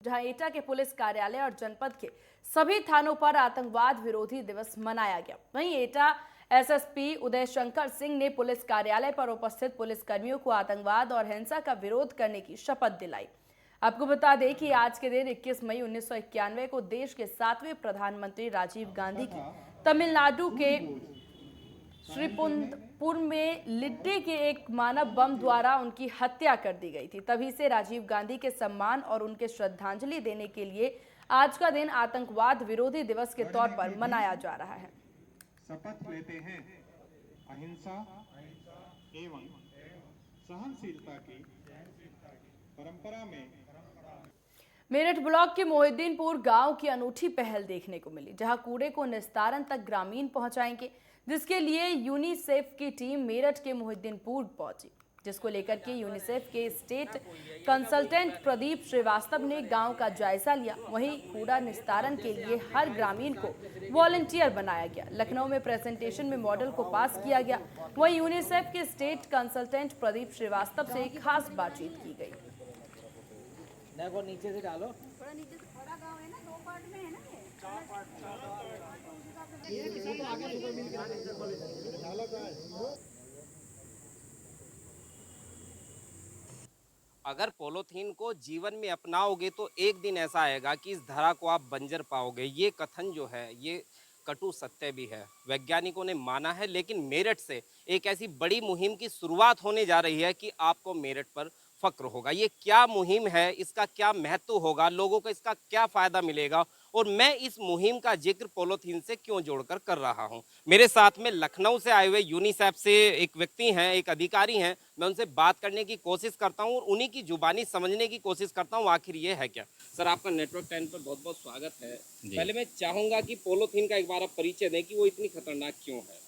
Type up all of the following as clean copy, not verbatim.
जहां एटा के पुलिस कार्यालय और जनपद के सभी थानों पर आतंकवाद विरोधी दिवस मनाया गया। वहीं एटा एसएसपी उदय शंकर सिंह ने पुलिस कार्यालय पर उपस्थित पुलिसकर्मियों को आतंकवाद और हिंसा का विरोध करने की शपथ दिलाई। आपको बता दें कि आज के दिन 21 मई 1991 को देश के 7वें प्रधानमंत्री राजीव गांधी की तमिलनाडु के श्रीपुर में लिट्टी के एक मानव बम द्वारा उनकी हत्या कर दी गई थी। तभी से राजीव गांधी के सम्मान और उनके श्रद्धांजलि देने के लिए आज का दिन आतंकवाद विरोधी दिवस के तौर पर मनाया जा रहा है। शपथ लेते हैं अहिंसा एवं सहनशीलता की परंपरा में। मेरठ ब्लॉक के मोहिद्दीनपुर गांव की अनूठी पहल देखने को मिली, जहां कूड़े को निस्तारण तक ग्रामीण पहुंचाएंगे, जिसके लिए यूनिसेफ की टीम मेरठ के मोहिद्दीनपुर पहुंची, जिसको लेकर के यूनिसेफ के स्टेट कंसल्टेंट प्रदीप श्रीवास्तव ने गांव का जायजा लिया। वहीं कूड़ा निस्तारण के लिए हर ग्रामीण को वॉलंटियर बनाया गया। लखनऊ में प्रेजेंटेशन में मॉडल को पास किया गया। वहीं यूनिसेफ के स्टेट कंसल्टेंट प्रदीप श्रीवास्तव से खास बातचीत की गई। देखो नीचे से डालो, थोड़ा नीचे से, थोड़ा गांव है ना, 2 पार्ट में है ना अगर पॉलीथीन को जीवन में अपनाओगे तो एक दिन ऐसा आएगा कि इस धरा को आप बंजर पाओगे। ये कथन जो है ये कटु सत्य भी है, वैज्ञानिकों ने माना है। लेकिन मेरठ से एक ऐसी बड़ी मुहिम की शुरुआत होने जा रही है कि आपको मेरठ पर फक्र होगा। ये क्या मुहिम है, इसका क्या महत्व होगा, लोगों को इसका क्या फ़ायदा मिलेगा, और मैं इस मुहिम का जिक्र पॉलीथीन से क्यों जोड़कर कर रहा हूं। मेरे साथ में लखनऊ से आए हुए यूनिसेफ से एक व्यक्ति हैं, एक अधिकारी हैं। मैं उनसे बात करने की कोशिश करता हूं और उन्हीं की जुबानी समझने की कोशिश करता हूं आखिर ये है क्या। सर, आपका नेटवर्क 10 पर बहुत बहुत स्वागत है। पहले मैं चाहूँगा कि पॉलीथीन का एक बार आप परिचय दें कि वो इतनी खतरनाक क्यों है।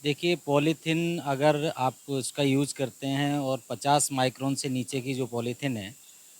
देखिए पॉलीथीन अगर आप उसका यूज़ करते हैं और 50 माइक्रोन से नीचे की जो पॉलीथीन है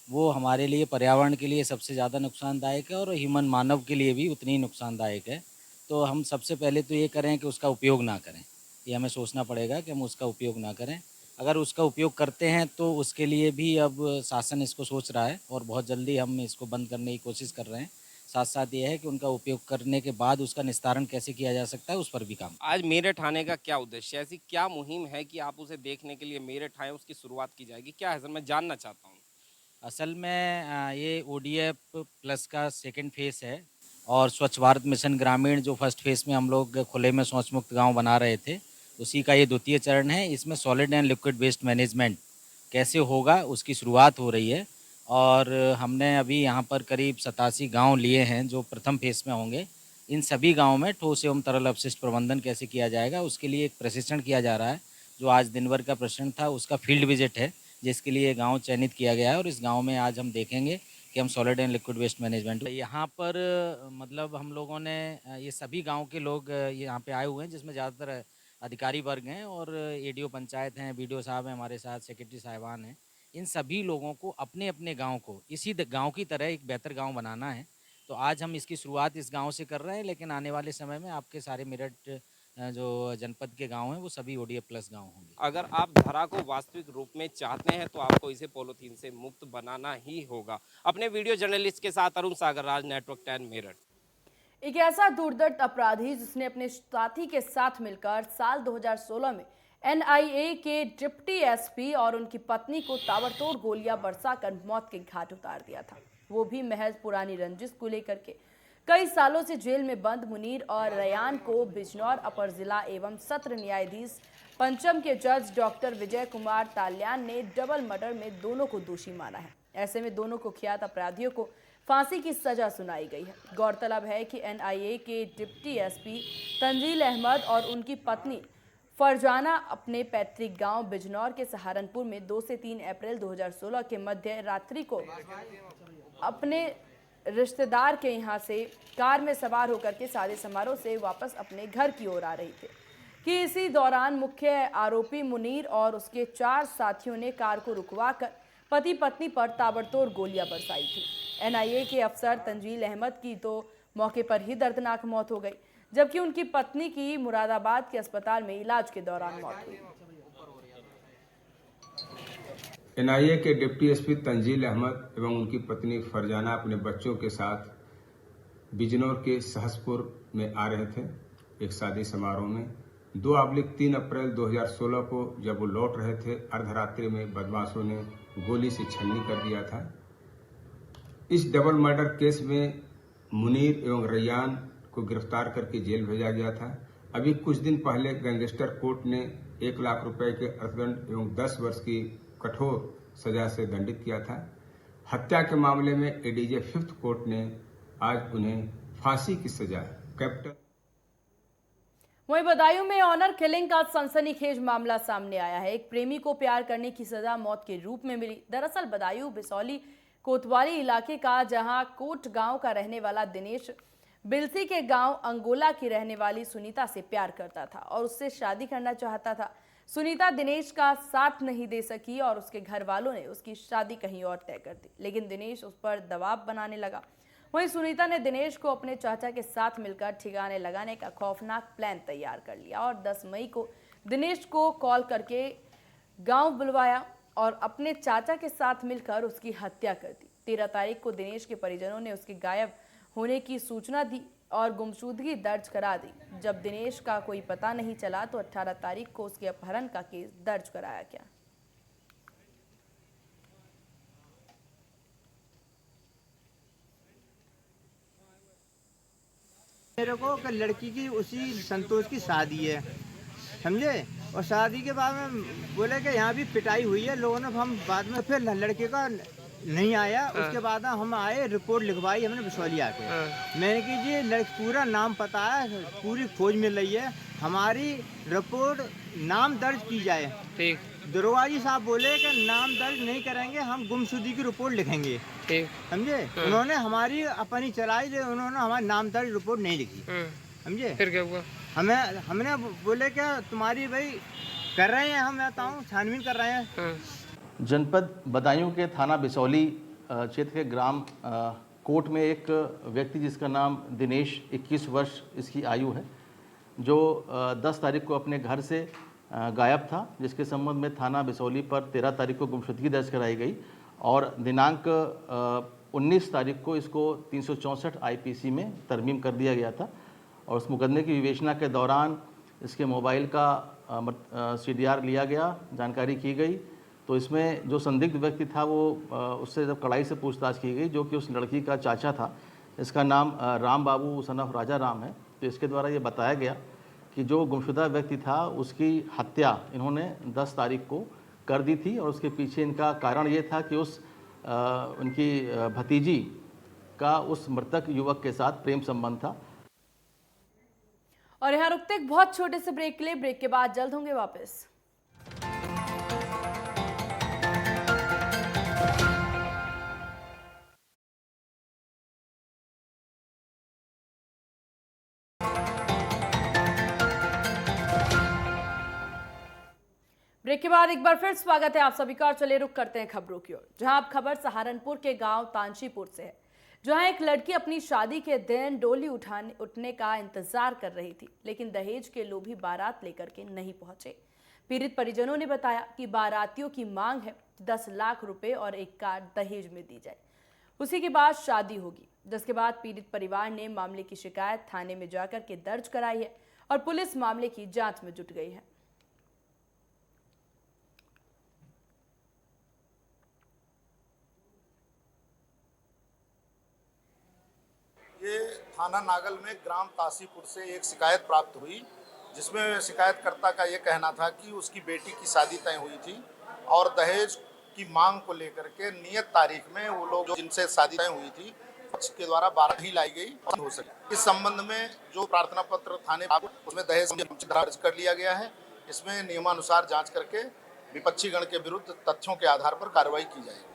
वो हमारे लिए पर्यावरण के लिए सबसे ज़्यादा नुकसानदायक है और ह्यूमन मानव के लिए भी उतनी ही नुकसानदायक है। तो हम सबसे पहले तो ये करें कि उसका उपयोग ना करें। ये हमें सोचना पड़ेगा कि हम उसका उपयोग ना करें। अगर उसका उपयोग करते हैं तो उसके लिए भी अब शासन इसको सोच रहा है और बहुत जल्दी हम इसको बंद करने की कोशिश कर रहे हैं। साथ साथ ये है कि उनका उपयोग करने के बाद उसका निस्तारण कैसे किया जा सकता है उस पर भी काम। आज मेरठ आने का क्या उद्देश्य है, ऐसी क्या मुहिम है कि आप उसे देखने के लिए मेरठ आए, उसकी शुरुआत की जाएगी, क्या है सर, मैं जानना चाहता हूँ। असल में ये ओडीएफ प्लस का सेकंड फेज़ है और स्वच्छ भारत मिशन ग्रामीण जो फर्स्ट फेज़ में हम लोग खुले में शौच मुक्त गाँव बना रहे थे उसी का ये द्वितीय चरण है। इसमें solid and liquid waste management कैसे होगा उसकी शुरुआत हो रही है और हमने अभी यहाँ पर करीब 87 गांव लिए हैं जो प्रथम फेज़ में होंगे। इन सभी गाँव में ठोस एवं तरल अपशिष्ट प्रबंधन कैसे किया जाएगा उसके लिए एक प्रशिक्षण किया जा रहा है। जो आज दिन भर का प्रशिक्षण था उसका फील्ड विजिट है जिसके लिए गांव चयनित किया गया है और इस गांव में आज हम देखेंगे कि हम solid and liquid waste management यहाँ पर मतलब हम लोगों ने ये सभी गांव के लोग यहाँ पे आए हुए हैं जिसमें ज़्यादातर अधिकारी वर्ग हैं और एडीओ पंचायत हैं, बीडीओ साहब हैं हमारे साथ, सेक्रेटरी साहिबान हैं। इन सभी लोगों को अपने अपने गांव को इसी गांव की तरह एक बेहतर गांव बनाना है। तो आज हम इसकी शुरुआत इस गांव से कर रहे हैं, लेकिन आने वाले समय में आपके सारे मेरठ जो जनपद के गांव हैं वो सभी ओडीएफ प्लस गांव होंगे। अगर आप धरा को वास्तविक रूप में चाहते हैं तो आपको इसे पॉलीथीन से मुक्त बनाना ही होगा। अपने वीडियो जर्नलिस्ट के साथ अरुण सागर राज, नेटवर्क 10 मेरठ। एक ऐसा दुर्दर्श अपराधी जिसने अपने साथी के साथ मिलकर साल 2016 में एनआईए के डिप्टी एसपी और उनकी पत्नी को ताबड़तोड़ गोलियां बरसाकर मौत के घाट उतार दिया था, वो भी महज पुरानी रंजिश को लेकर के। कई सालों से जेल में बंद मुनीर और रयान को बिजनौर अपर जिला एवं सत्र न्यायाधीश पंचम के जज डॉक्टर विजय कुमार ताल्यान ने डबल मर्डर में दोनों को दोषी माना है। ऐसे में दोनों कुख्यात अपराधियों को फांसी की सजा सुनाई गई है। गौरतलब है कि एनआईए के डिप्टी एसपी तंजील अहमद और उनकी पत्नी फरजाना अपने पैतृक गांव बिजनौर के सहारनपुर में 2 से 3 अप्रैल 2016 के मध्य रात्रि को अपने रिश्तेदार के यहां से कार में सवार होकर के शादी समारोह से वापस अपने घर की ओर आ रही थे कि इसी दौरान मुख्य आरोपी मुनीर और उसके 4 साथियों ने कार को रुकवाकर पति पत्नी पर ताबड़तोड़ गोलियां बरसाई थी। एनआईए के अफसर तंजील अहमद की तो मौके पर ही दर्दनाक मौत हो गई, जबकि उनकी पत्नी की मुरादाबाद के अस्पताल में इलाज के दौरान मौत हुई। एनआईए के डिप्टी एसपी तंजील अहमद एवं उनकी पत्नी फरजाना अपने बच्चों के साथ बिजनौर के सहसपुर में आ रहे थे एक शादी समारोह में। 2/3 अप्रैल 2016 को जब वो लौट रहे थे, अर्धरात्रि में बदमाशों ने गोली से छलनी कर दिया था। इस डबल मर्डर केस में मुनीर एवं रैयान को गिरफ्तार करके जेल भेजा गया था। अभी कुछ दिन पहले गैंगस्टर कोर्ट ने 1 लाख रुपए के अर्थदंड एवं 10 वर्ष की कठोर सजा से दंडित किया था। हत्या के मामले में एडीजे 5th कोर्ट ने आज उन्हें फांसी की सजा कैपिटल। वहीं बदायूं में ऑनर किलिंग का सनसनीखेज मामला सामने आया है। एक प्रेमी को प्यार करने की सजा मौत के रूप में मिली। दरअसल बदायूं बिसौली कोतवाली इलाके का जहां कोट गांव का रहने वाला दिनेश बिलसी के गांव अंगोला की रहने वाली सुनीता से प्यार करता था और उससे शादी करना चाहता था। सुनीता दिनेश का साथ नहीं दे सकी और उसके घर वालों ने उसकी शादी कहीं और तय कर दी, लेकिन दिनेश उस पर दबाव बनाने लगा। वहीं सुनीता ने दिनेश को अपने चाचा के साथ मिलकर ठिकाने लगाने का खौफनाक प्लान तैयार कर लिया और 10 मई को दिनेश को कॉल करके गांव बुलवाया और अपने चाचा के साथ मिलकर उसकी हत्या कर दी। 13 तारीख को दिनेश के परिजनों ने उसके गायब होने की सूचना दी और गुमशुदगी दर्ज करा दी। जब दिनेश का कोई पता नहीं चला तो 18 तारीख को उसके अपहरण का केस दर्ज कराया गया। मेरे को कि लड़की की उसी संतोष की शादी है, समझे। और शादी के बाद में बोले कि यहाँ भी पिटाई हुई है लोगों ने। हम बाद में फिर लड़के का नहीं आया। उसके बाद हम आए, रिपोर्ट लिखवाई हमने बिसौली आके। मैंने कि जी लड़की पूरा नाम पता है, पूरी खोज मिल रही है, हमारी रिपोर्ट नाम दर्ज की जाए। ठीक। दरोगा जी साहब बोले कि नाम दर्ज नहीं करेंगे, हम गुमशुदगी की रिपोर्ट लिखेंगे। ठीक। समझे। उन्होंने हमारी अपनी चलाई, उन्होंने हमारी नाम दर्ज रिपोर्ट नहीं लिखी, समझे। फिर क्या हुआ? हमने बोले क्या तुम्हारी भाई कर रहे हैं, हम कहता हूँ छानबीन कर रहे हैं। जनपद बदायूं के थाना बिसौली क्षेत्र के ग्राम कोट में एक व्यक्ति जिसका नाम दिनेश 21 वर्ष इसकी आयु है, जो 10 तारीख को अपने घर से गायब था, जिसके संबंध में थाना बिसौली पर 13 तारीख को गुमशुदगी दर्ज कराई गई और दिनांक 19 तारीख को इसको 364 आईपीसी में तरमीम कर दिया गया था। और उस मुकदमे की विवेचना के दौरान इसके मोबाइल का CDR लिया गया, जानकारी की गई। तो इसमें जो संदिग्ध व्यक्ति था वो उससे जब कड़ाई से पूछताछ की गई, जो कि उस लड़की का चाचा था, इसका नाम राम बाबू सन ऑफ राजा राम है। तो इसके द्वारा ये बताया गया कि जो गुमशुदा व्यक्ति था उसकी हत्या इन्होंने 10 तारीख को कर दी थी और उसके पीछे इनका कारण ये था कि उनकी भतीजी का उस मृतक युवक के साथ प्रेम संबंध था। और यहाँ रुकते एक बहुत छोटे से ब्रेक के लिए। ब्रेक के बाद जल्द होंगे वापस। ब्रेक के बाद एक बार फिर स्वागत है आप सभी का। चले रुक करते हैं खबरों की ओर, जहां अब खबर सहारनपुर के गांव तांशीपुर से है, जहां एक लड़की अपनी शादी के दिन डोली उठने का इंतजार कर रही थी, लेकिन दहेज के लोभी बारात लेकर के नहीं पहुंचे। पीड़ित परिजनों ने बताया कि बारातियों की मांग है 10 लाख रुपए और एक कार दहेज में दी जाए, उसी के बाद शादी होगी। जिसके बाद पीड़ित परिवार ने मामले की शिकायत थाने में जाकर के दर्ज कराई है और पुलिस मामले की जांच में जुट गई है। ये थाना नागल में ग्राम तासीपुर से एक शिकायत प्राप्त हुई, जिसमें शिकायतकर्ता का ये कहना था कि उसकी बेटी की शादी तय हुई थी और दहेज की मांग को लेकर के नियत तारीख में वो लोग जिनसे शादी तय हुई थी उसके द्वारा बारात ही लाई गई और हो सके। इस संबंध में जो प्रार्थना पत्र थाने उसमें दहेज दर्ज कर लिया गया है। इसमें नियमानुसार जांच करके विपक्षी गण के विरुद्ध तथ्यों के आधार पर कार्रवाई की जाएगी।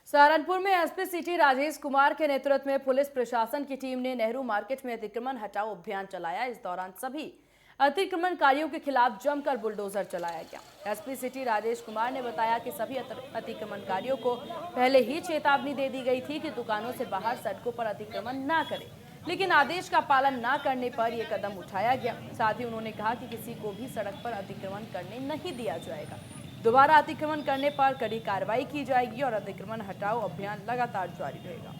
सहारनपुर में एसपी सिटी राजेश कुमार के नेतृत्व में पुलिस प्रशासन की टीम ने नेहरू मार्केट में अतिक्रमण हटाओ अभियान चलाया। इस दौरान सभी अतिक्रमणकारियों के खिलाफ जमकर बुलडोजर चलाया गया। एसपी सिटी राजेश कुमार ने बताया कि सभी अतिक्रमणकारियों को पहले ही चेतावनी दे दी गई थी कि दुकानों से बाहर सड़कों पर अतिक्रमण न करें, लेकिन आदेश का पालन न करने पर यह कदम उठाया गया। साथ ही उन्होंने कहा कि किसी को भी सड़क पर अतिक्रमण करने नहीं दिया जाएगा। दोबारा अतिक्रमण करने पर कड़ी कार्रवाई की जाएगी और अतिक्रमण हटाओ अभियान लगातार जारी रहेगा।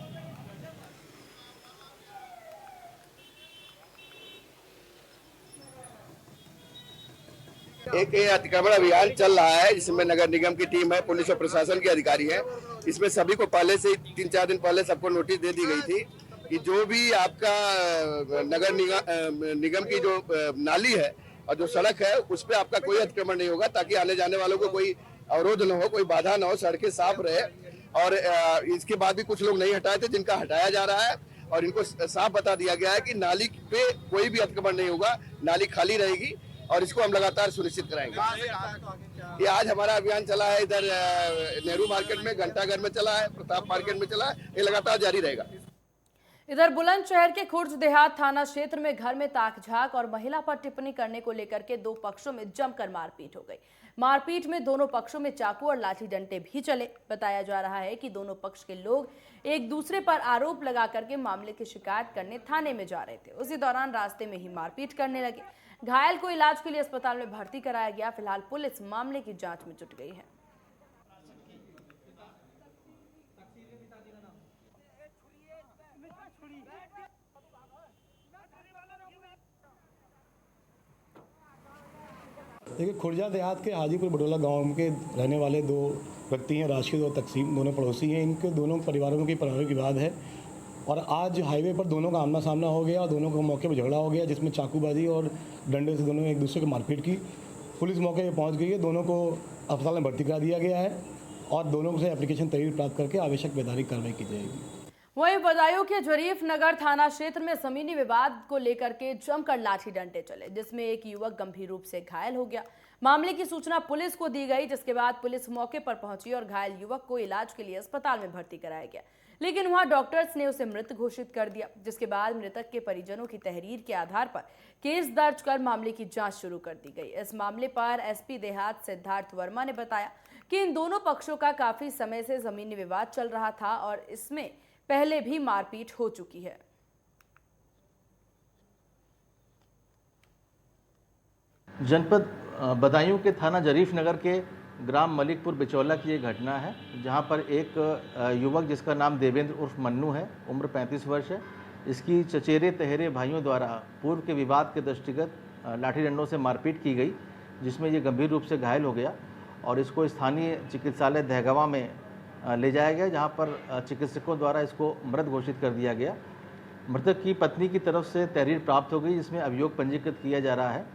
एक अतिक्रमण अभियान चल रहा है जिसमें नगर निगम की टीम है, पुलिस और प्रशासन के अधिकारी हैं। इसमें सभी को पहले से 3-4 दिन पहले सबको नोटिस दे दी गई थी कि जो भी आपका नगर निगम की जो नाली है और जो सड़क है उस पर आपका कोई अतिक्रमण नहीं होगा, ताकि आने जाने वालों को कोई अवरोध न हो, कोई बाधा न हो, सड़कें साफ रहे। और इसके बाद भी कुछ लोग नहीं हटाए थे, जिनका हटाया जा रहा है और इनको साफ बता दिया गया है कि नाली पे कोई भी अतिक्रमण नहीं होगा, नाली खाली रहेगी और इसको हम लगातार सुनिश्चित कराएंगे। ये आज हमारा अभियान चला है, इधर नेहरू मार्केट में, घंटाघर में चला है, प्रताप मार्केट में चला है, ये लगातार जारी रहेगा। इधर बुलंदशहर के खुर्ज देहात थाना क्षेत्र में घर में ताक-झाक और महिला पर टिप्पणी करने को लेकर के दो पक्षों में जमकर मारपीट हो गई। मारपीट में दोनों पक्षों में चाकू और लाठी डंडे भी चले। बताया जा रहा है कि दोनों पक्ष के लोग एक दूसरे पर आरोप लगा करके मामले की शिकायत करने थाने में जा रहे थे। उसी दौरान रास्ते में ही मारपीट करने लगे। घायल को इलाज के लिए अस्पताल में भर्ती कराया गया। फिलहाल पुलिस मामले की जांच में जुट गई है। देखिए, खुर्जा देहात के हाजीपुर बडोला गांव के रहने वाले दो व्यक्ति हैं, राशिद और तकसीम, दोनों पड़ोसी हैं। इनके दोनों परिवारों की पारिवारिक विवाद है और आज हाईवे पर दोनों का आमना सामना हो गया और दोनों को मौके पर झगड़ा हो गया, जिसमें चाकूबाजी और डंडे से दोनों एक दूसरे को मारपीट की। पुलिस मौके पर पहुंच गई है, दोनों को अस्पताल में भर्ती करा दिया गया है और दोनों से एप्लीकेशन तहरीर प्राप्त करके आवश्यक वैधानिक कार्रवाई की जाएगी। वहीं बदायूं के जरीफ नगर थाना क्षेत्र में जमीनी विवाद को लेकर के जमकर लाठी डंडे चले, जिसमें एक युवक गंभीर रूप से घायल हो गया। मामले की सूचना पुलिस को दी गई, जिसके बाद पुलिस मौके पर पहुंची और घायल युवक को इलाज के लिए अस्पताल में भर्ती कराया गया, लेकिन वहां डॉक्टर्स ने उसे मृत घोषित कर दिया। जिसके बाद मृतक के परिजनों की तहरीर के आधार पर केस दर्ज कर मामले की जांच शुरू कर दी गई। इस मामले पर एसपी देहात सिद्धार्थ वर्मा ने बताया कि इन दोनों पक्षों का काफी समय से जमीनी विवाद चल रहा था और इसमें पहले भी मारपीट हो चुकी है। जनपद बदायूं के थाना जरीफ नगर के ग्राम मलिकपुर बिचौला की एक घटना है, जहां पर एक युवक जिसका नाम देवेंद्र उर्फ मन्नू है, उम्र 35 वर्ष है, इसकी चचेरे तहेरे भाइयों द्वारा पूर्व के विवाद के दृष्टिगत लाठी डंडों से मारपीट की गई, जिसमें ये गंभीर रूप से घायल हो गया और इसको स्थानीय चिकित्सालय दहगवा में ले जाया गया, जहां पर चिकित्सकों द्वारा इसको मृत घोषित कर दिया गया। मृतक की पत्नी की तरफ से तहरीर प्राप्त हो गई, जिसमें अभियोग पंजीकृत किया जा रहा है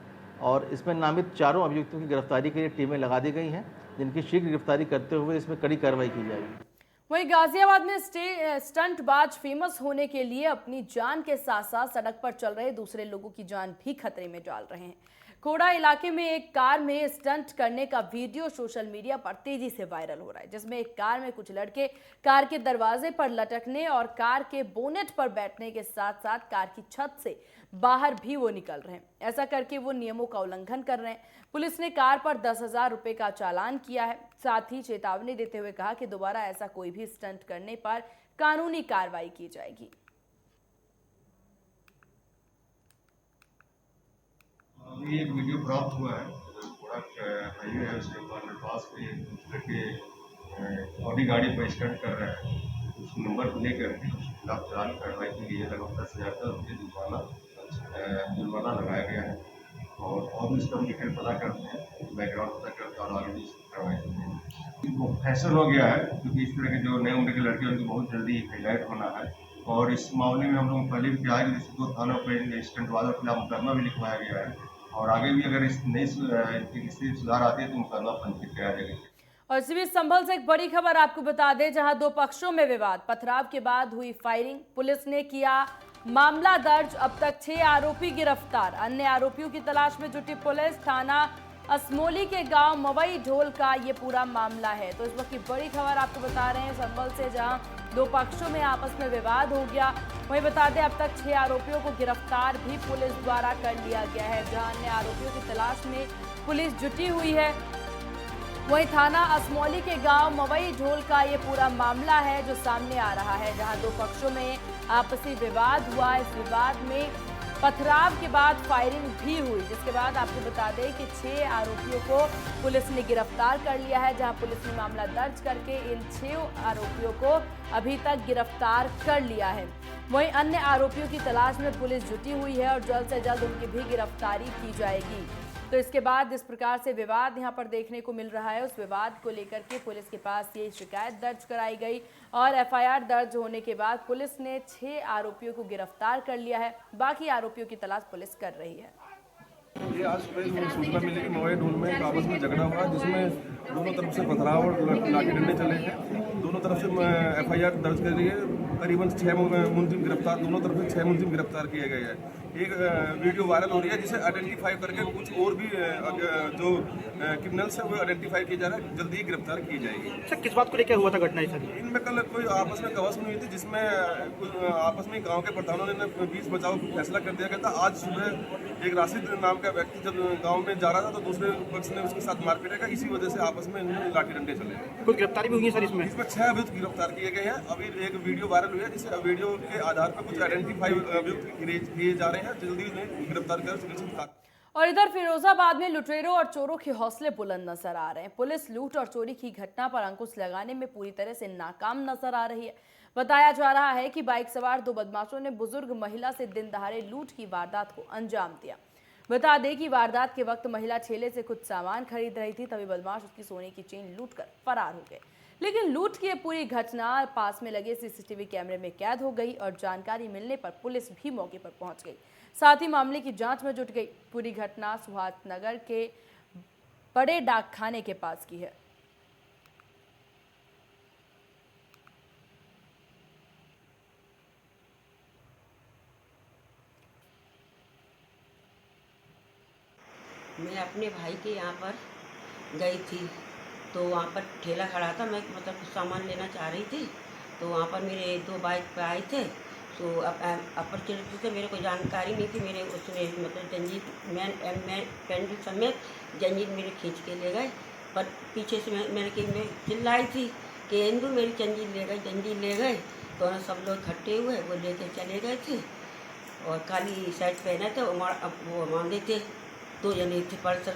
और इसमें नामित चारों अभियुक्तों की गिरफ्तारी के लिए टीमें लगा दी गई हैं, जिनकी शीघ्र गिरफ्तारी करते हुए इसमें कड़ी कार्रवाई की जाएगी। वहीं गाजियाबाद में स्टंटबाज फेमस होने के लिए अपनी जान के साथ साथ सड़क पर चल रहे दूसरे लोगों की जान भी खतरे में डाल रहे हैं। कोड़ा इलाके में एक कार में स्टंट करने का वीडियो सोशल मीडिया पर तेजी से वायरल हो रहा है, जिसमें एक कार में कुछ लड़के कार के दरवाजे पर लटकने और कार के बोनेट पर बैठने के साथ साथ कार की छत से बाहर भी वो निकल रहे हैं। ऐसा करके वो नियमों का उल्लंघन कर रहे हैं। पुलिस ने कार पर 10,000 रुपए का चालान किया है, साथ ही चेतावनी देते हुए कहा कि दोबारा ऐसा कोई भी स्टंट करने पर कानूनी कार्रवाई की जाएगी। अभी एक वीडियो प्राप्त हुआ है, थोड़ा हाईवे है उसके पास में लड़के ऑडी गाड़ी पर स्टंट कर रहे हैं, उस नंबर को लेकर के उसके खिलाफ चालान कार्रवाई की गई है। लगभग 10,000 का जुर्माना लगाया गया है और भी इसका डिटेल पता करते हैं, बैकग्राउंड पता करते हैं और आगे भी कार्रवाई करते हैं। फैशन हो गया है क्योंकि इस तरह के जो नए उम्र के लड़के उनको बहुत जल्दी हाईलाइट होना है और इस मामले में हम लोग पहले भी आज 2 थानों पर स्टंटबाजों के खिलाफ मुकदमा भी लिखवाया गया है और आगे भी अगर इस नई स्थिति सुधार आती है तो मुकदमा पंजीकृत कराया जाएगा। और इसी बीच संभल से एक बड़ी खबर आपको बता दें, जहां दो पक्षों में विवाद, पथराव के बाद हुई फायरिंग, पुलिस ने किया मामला दर्ज। अब तक 6 आरोपी गिरफ्तार। अन्य आरोपियों की तलाश में जुटी पुलिस। थाना असमोली के गांव मवई ढोल का ये पूरा मामला है। तो इस वक्त की बड़ी खबर आपको बता रहे हैं संभल से, जहां दो पक्षों में आपस में विवाद हो गया। वहीं बता दें अब तक 6 आरोपियों को गिरफ्तार भी पुलिस द्वारा कर लिया गया है, जहां अन्य आरोपियों की तलाश में पुलिस जुटी हुई है। वहीं थाना असमौली के गांव मवई ढोल का ये पूरा मामला है जो सामने आ रहा है, जहां दो पक्षों में आपसी विवाद हुआ। इस विवाद में पथराव के बाद फायरिंग भी हुई, जिसके बाद आपको बता दें कि 6 आरोपियों को पुलिस ने गिरफ्तार कर लिया है। जहां पुलिस ने मामला दर्ज करके इन 6 आरोपियों को अभी तक गिरफ्तार कर लिया है। वहीं अन्य आरोपियों की तलाश में पुलिस जुटी हुई है और जल्द से जल्द उनकी भी गिरफ्तारी की जाएगी। तो इसके बाद जिस प्रकार से विवाद यहां पर देखने को मिल रहा है, उस विवाद को लेकर के पुलिस के पास ये शिकायत दर्ज कराई गई और एफआईआर दर्ज होने के बाद पुलिस ने 6 आरोपियों को गिरफ्तार कर लिया है। बाकी आरोपियों की तलाश पुलिस कर रही है। ये आज सुबह सूचना मिली कि मोबाइल ढूंढ में एक आपस में झगड़ा हुआ, जिसमें दोनों तरफ से पथराव और लाठी डंडे चले हैं। दोनों तरफ से एफआईआर दर्ज कर रही है। करीबन 6 मुलजिम गिरफ्तार, दोनों तरफ से 6 मुलजिम गिरफ्तार किए गए हैं। एक वीडियो वायरल हो रही है जिसे आइडेंटिफाई करके कुछ और भी जो क्रिमिनल्स है वो आइडेंटिफाई किया जा रहा है, जल्दी ही गिरफ्तार की जाएगी। सर किस बात को लेकर हुआ था घटना? इनमें कल कोई आपस में कवस हुई थी, जिसमें आपस में गांव के प्रधानों ने बीच बचाव फैसला कर दिया गया था। आज सुबह एक राशिद नाम का व्यक्ति जब गांव में जा रहा था तो दूसरे पक्ष ने उसके साथ मारपीट किया, इसी वजह से आपस में लाठी डंडे चले। कुछ गिरफ्तारी भी हुई है सर इसमें? 6 अभियुक्त गिरफ्तार किए गए हैं। अभी एक वीडियो वायरल हुई है, जिस वीडियो के आधार पर कुछ आइडेंटिफाई अभियुक्त किए जा रहे हैं, जल्दी उन्हें गिरफ्तार कर। और इधर फिरोजाबाद में लुटेरों और चोरों के हौसले बुलंद नजर आ रहे हैं। पुलिस लूट और चोरी की घटना पर अंकुश लगाने में पूरी तरह से नाकाम नजर आ रही है। बताया जा रहा है कि बाइक सवार 2 बदमाशों ने बुजुर्ग महिला से दिन दहाड़े लूट की वारदात को अंजाम दिया। बता दें कि वारदात के वक्त महिला ठेले से कुछ सामान खरीद रही थी, तभी बदमाश उसकी सोने की चेन लूटकर फरार हो गए। लेकिन लूट की पूरी घटना पास में लगे सीसीटीवी कैमरे में कैद हो गई और जानकारी मिलने पर पुलिस भी मौके पर पहुंच गई, साथ ही मामले की जांच में जुट गई। पूरी घटना सुभाषनगर के बड़े डाकखाने के पास की है। मैं अपने भाई के यहाँ पर गई थी, तो वहाँ पर ठेला खड़ा था। मैं मतलब कुछ सामान लेना चाह रही थी, तो वहाँ पर मेरे 2 बाइक पे आए थे। तो अपॉर्चुनिटी से मेरे को जानकारी नहीं थी। मेरे उसने मतलब जंजीर पेंडल समेत जंजीर मेरे खींच के ले गए। पर पीछे से मैं चिल्लाई थी कि हिंदू मेरी जंजीर ले गए। तो सब लोग इकट्ठे हुए, वो लेके चले गए थे और काली शर्ट पहने थे, वो मांगे थे। 2 जने थे, पर्स